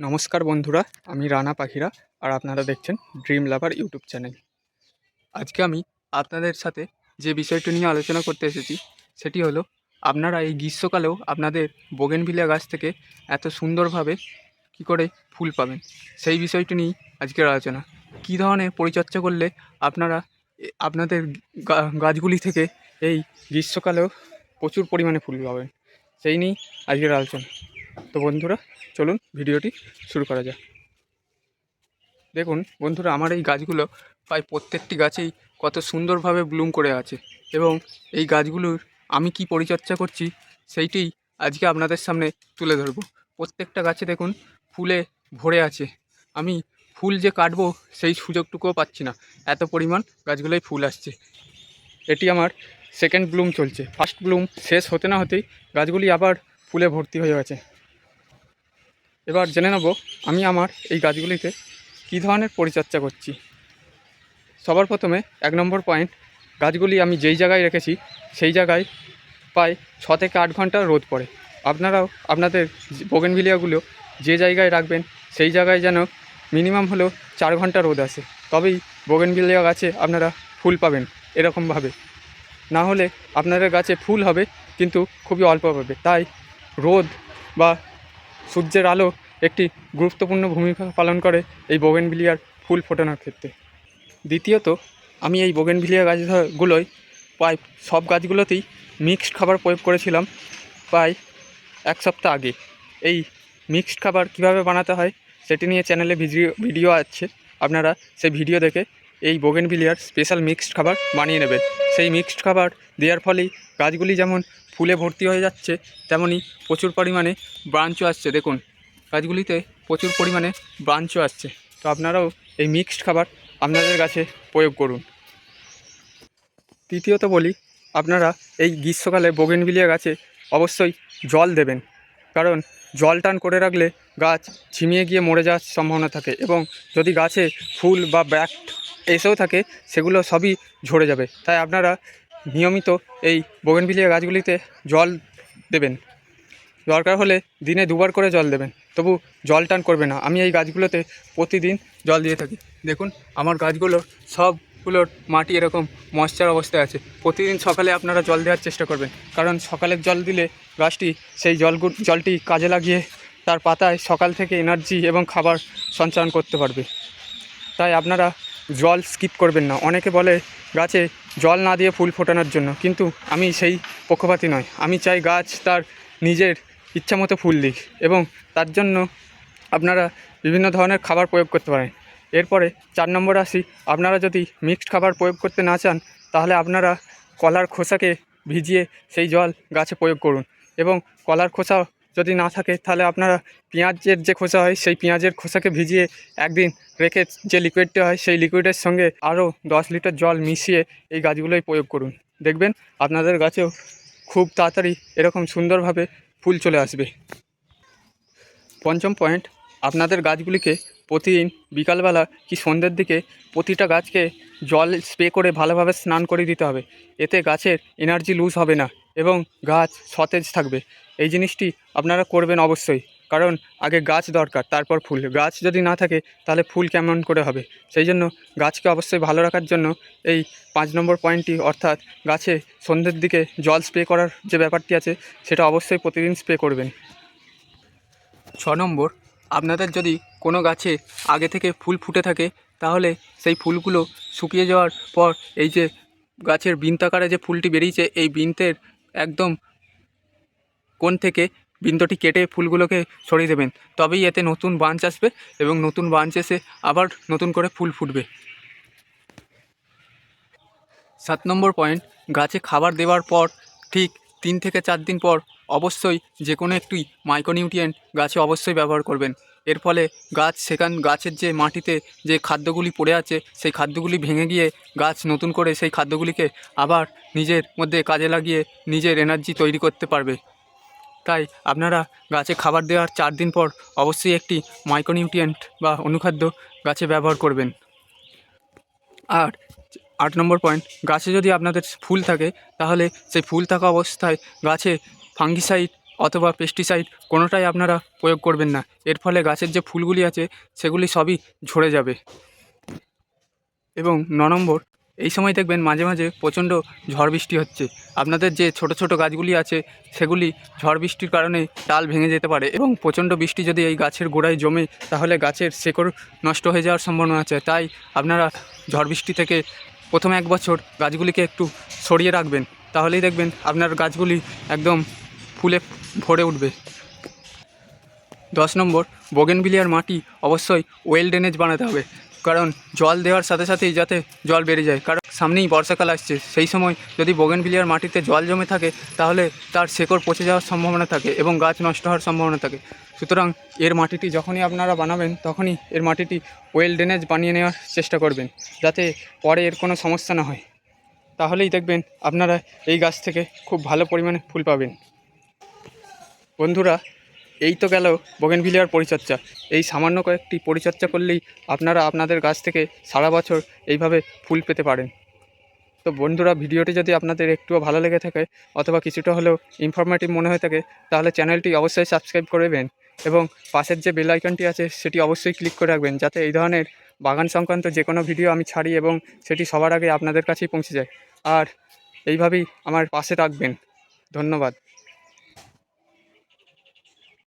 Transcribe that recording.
নমস্কার বন্ধুরা, আমি রানা পাখিরা আর আপনারা দেখছেন ড্রিম লাভার ইউটিউব চ্যানেল। আজকে আমি আপনাদের সাথে যে বিষয়টি নিয়ে আলোচনা করতে এসেছি সেটি হলো আপনারা এই গ্রীষ্মকালেও আপনাদের বোগেনভিলিয়া গাছ থেকে এত সুন্দরভাবে কী করে ফুল পাবেন, সেই বিষয়টি নিয়েই আজকের আলোচনা। কী ধরনের পরিচর্যা করলে আপনারা আপনাদের গাছগুলি থেকে এই গ্রীষ্মকালেও প্রচুর পরিমাণে ফুল পাবেন, সেই নিয়েই আজকের আলোচনা। তো বন্ধুরা, চলুন ভিডিওটি শুরু করা যাক। দেখুন বন্ধুরা, আমার এই গাছগুলো প্রায় প্রত্যেকটি গাছেই কত সুন্দরভাবে ব্লুম করে আছে এবং এই গাছগুলোর আমি কি পরিচর্যা করছি সেইটি আজকে আপনাদের সামনে তুলে ধরব। প্রত্যেকটা গাছে দেখুন ফুলে ভরে আছে। আমি ফুল যে কাটবো সেই সুযোগটুকুও পাচ্ছি না, এত পরিমাণ গাছগুলোয় ফুল আসছে। এটি আমার সেকেন্ড ব্লুম চলছে। ফার্স্ট ব্লুম শেষ হতে না হতেই গাছগুলি আবার ফুলে ভর্তি হয়ে আছে। এবার জেনে নেব আমি আমার এই গাছগুলিতে কী ধরনের পরিচর্যা করছি। সবার প্রথমে 1 নম্বর পয়েন্ট, গাছগুলি আমি যেই জায়গায় রেখেছি সেই জায়গায় প্রায় 6 থেকে 8 ঘন্টা রোদ পড়ে। আপনারাও আপনাদের বোগেনভিলিয়াগুলো যে জায়গায় রাখবেন সেই জায়গায় যেন মিনিমাম হলেও 4 ঘন্টা রোদ আসে, তবেই বোগেনভিলিয়া গাছে আপনারা ফুল পাবেন এরকমভাবে। না হলে আপনাদের গাছে ফুল হবে কিন্তু খুবই অল্প পাবে। তাই রোদ বা সূর্যের আলো একটি গুরুত্বপূর্ণ ভূমিকা পালন করে এই বোগেনভিলিয়ার ফুল ফোটানোর ক্ষেত্রে। দ্বিতীয়ত, আমি এই বোগেনভিলিয়া গাছগুলোয় প্রায় সব গাছগুলোতেই মিক্সড খাবার প্রয়োগ করেছিলাম প্রায় 1 সপ্তাহ আগে। এই মিক্সড খাবার কিভাবে বানাতে হয় সেটি নিয়ে চ্যানেলে ভিডিও আছে, আপনারা সেই ভিডিও দেখে এই বোগেনভিলিয়ার স্পেশাল মিক্সড খাবার বানিয়ে নেবেন। সেই মিক্সড খাবার দেওয়ার ফলেই গাছগুলি যেমন ফুলে ভর্তি হয়ে যাচ্ছে, তেমনই প্রচুর পরিমাণে ব্রাঞ্চও আসছে। দেখুন গাছগুলিতে প্রচুর পরিমাণে ব্রাঞ্চও আসছে। তো আপনারাও এই মিক্সড খাবার আপনাদের গাছে প্রয়োগ করুন। তৃতীয়ত বলি, আপনারা এই গ্রীষ্মকালে বোগেনভিলিয়া গাছে অবশ্যই জল দেবেন, কারণ জল টান করে রাখলে গাছ ঝিমিয়ে গিয়ে মরে যাওয়ার সম্ভাবনা থাকে এবং যদি গাছে ফুল বা ব্যাক এসেও থাকে সেগুলো সবই ঝরে যাবে। তাই আপনারা নিয়মিত এই বোগেনভিলিয়া গাছগুলিতে জল দেবেন। দরকার হলে দিনে 2 বার করে জল দেবেন, তবু জল টান করবে না। আমি এই গাছগুলোতে প্রতিদিন জল দিয়ে থাকি। দেখুন আমার গাছগুলোর সবগুলোর মাটি এরকম ময়েশ্চার অবস্থায় আছে। প্রতিদিন সকালে আপনারা জল দেওয়ার চেষ্টা করবেন, কারণ সকালের জল দিলে গাছটি সেই জলটি কাজে লাগিয়ে তার পাতায় সকাল থেকে এনার্জি এবং খাবার সঞ্চালন করতে পারবে। তাই আপনারা জল স্কিপ করবেন না। অনেকে বলে গাছে জল না দিয়ে ফুল ফোটানোর জন্য, কিন্তু আমি সেই পক্ষপাতী নয়। আমি চাই গাছ তার নিজের ইচ্ছামতো ফুল দিক এবং তার জন্য আপনারা বিভিন্ন ধরনের খাবার প্রয়োগ করতে পারেন। এরপরে 4 নম্বরে আসি, আপনারা যদি মিক্সড খাবার প্রয়োগ করতে না চান তাহলে আপনারা কলার খোসাকে ভিজিয়ে সেই জল গাছে প্রয়োগ করুন এবং কলার খোসা যদি না থাকে তাহলে আপনারা পেঁয়াজের যে খোসা হয় সেই পেঁয়াজের খোসাকে ভিজিয়ে একদিন রেখে যে লিকুইডটা হয় সেই লিকুইডের সঙ্গে আরও 10 লিটার জল মিশিয়ে এই গাছগুলোই প্রয়োগ করুন। দেখবেন আপনাদের গাছেও খুব তাড়াতাড়ি এরকম সুন্দরভাবে ফুল চলে আসবে। পঞ্চম পয়েন্ট, আপনাদের গাছগুলিকে প্রতিদিন বিকালবেলা কি সন্ধ্যের দিকে প্রতিটা গাছকে জল স্প্রে করে ভালোভাবে স্নান করে দিতে হবে। এতে গাছের এনার্জি লুজ হবে না এবং গাছ সতেজ থাকবে। এই জিনিসটি আপনারা করবেন অবশ্যই, কারণ আগে গাছ দরকার, তারপর ফুল। গাছ যদি না থাকে তাহলে ফুল কেমন করে হবে? সেই জন্য গাছকে অবশ্যই ভালো রাখার জন্য এই 5 নম্বর পয়েন্টটি, অর্থাৎ গাছে সন্ধ্যের দিকে জল স্প্রে করার যে ব্যাপারটি আছে সেটা অবশ্যই প্রতিদিন স্প্রে করবেন। 6 নম্বর, আপনাদের যদি কোনো গাছে আগে থেকে ফুল ফুটে থাকে তাহলে সেই ফুলগুলো শুকিয়ে যাওয়ার পর এই যে গাছের বৃন্তাকারে যে ফুলটি বেরিয়েছে এই বৃন্তের একদম কোণ থেকে বৃন্তটি কেটে ফুলগুলোকে সরিয়ে দেবেন, তবেই এতে নতুন ব্রাঞ্চ আসবে এবং নতুন ব্রাঞ্চ এসে আবার নতুন করে ফুল ফুটবে। 7 নম্বর পয়েন্ট, গাছে খাবার দেওয়ার পর ঠিক 3 থেকে 4 দিন পর অবশ্যই যে কোনো একটি মাইক্রোনিউট্রিয়েন্ট গাছে অবশ্যই ব্যবহার করবেন। এর ফলে গাছের যে মাটিতে যে খাদ্যগুলি পড়ে আছে সেই খাদ্যগুলি ভেঙে গিয়ে গাছ নতুন করে সেই খাদ্যগুলিকে আবার নিজের মধ্যে কাজে লাগিয়ে নিজের এনার্জি তৈরি করতে পারবে। তাই আপনারা গাছে খাবার দেওয়ার 4 দিন পর অবশ্যই একটি মাইক্রোনিউট্রিয়েন্ট বা অনুখাদ্য গাছে ব্যবহার করবেন। আর 8 নম্বর পয়েন্ট, গাছে যদি আপনাদের ফুল থাকে তাহলে সেই ফুল থাকা অবস্থায় গাছে ফাঙ্গিসাইড অথবা পেস্টিসাইড কোনোটাই আপনারা প্রয়োগ করবেন না। এর ফলে গাছের যে ফুলগুলি আছে সেগুলি সবই ঝরে যাবে। এবং 9 নম্বর, এই সময় দেখবেন মাঝে মাঝে প্রচণ্ড ঝড় বৃষ্টি হচ্ছে। আপনাদের যে ছোট ছোট গাছগুলি আছে সেগুলি ঝড় বৃষ্টির কারণে ডাল ভেঙে যেতে পারে, এবং প্রচণ্ড বৃষ্টি যদি এই গাছের গোড়ায় জমে তাহলে গাছের শেকড় নষ্ট হয়ে যাওয়ার সম্ভাবনা আছে। তাই আপনারা ঝড় বৃষ্টি থেকে প্রথম 1 বছর গাছগুলিকে একটু সরিয়ে রাখবেন, তাহলেই দেখবেন আপনার গাছগুলি একদম ফুলে ভরে উঠবে। 10 নম্বর, বোগেনভিলিয়ার মাটি অবশ্যই ওয়েল ড্রেনেজ বানাতে হবে, কারণ জল দেওয়ার সাথে সাথেই যাতে জল বেড়ে যায়, কারণ সামনেই বর্ষাকাল আসছে। সেই সময় যদি বোগেনভিলিয়ার মাটিতে জল জমে থাকে তাহলে তার শেকড় পচে যাওয়ার সম্ভাবনা থাকে এবং গাছ নষ্ট হওয়ার সম্ভাবনা থাকে। সুতরাং এর মাটিটি যখনই আপনারা বানাবেন তখনই এর মাটিটি ওয়েল ড্রেনেজ বানিয়ে নেওয়ার চেষ্টা করবেন, যাতে পরে এর কোনো সমস্যা না হয়। তাহলেই দেখবেন আপনারা এই গাছ থেকে খুব ভালো পরিমাণে ফুল পাবেন। বন্ধুরা, এই তো গেল বোগেনভিলিয়ার পরিচর্যা। এই সামান্য কয়েকটি পরিচর্যা করলেই আপনারা আপনাদের গাছ থেকে সারা বছর এইভাবে ফুল পেতে পারেন। তো বন্ধুরা, ভিডিওটি যদি আপনাদের একটুও ভালো লেগে থাকে অথবা কিছুটা হলেও ইনফরমেটিভ মনে হয়ে থাকে তাহলে চ্যানেলটি অবশ্যই সাবস্ক্রাইব করবেন এবং পাশের যে বেল আইকনটি আছে সেটি অবশ্যই ক্লিক করে রাখবেন, যাতে এই ধরনের বাগান সংক্রান্ত যে কোনো ভিডিও আমি ছাড়ি এবং সেটি সবার আগে আপনাদের কাছেই পৌঁছে যায়। আর এইভাবেই আমার পাশে রাখবেন। ধন্যবাদ।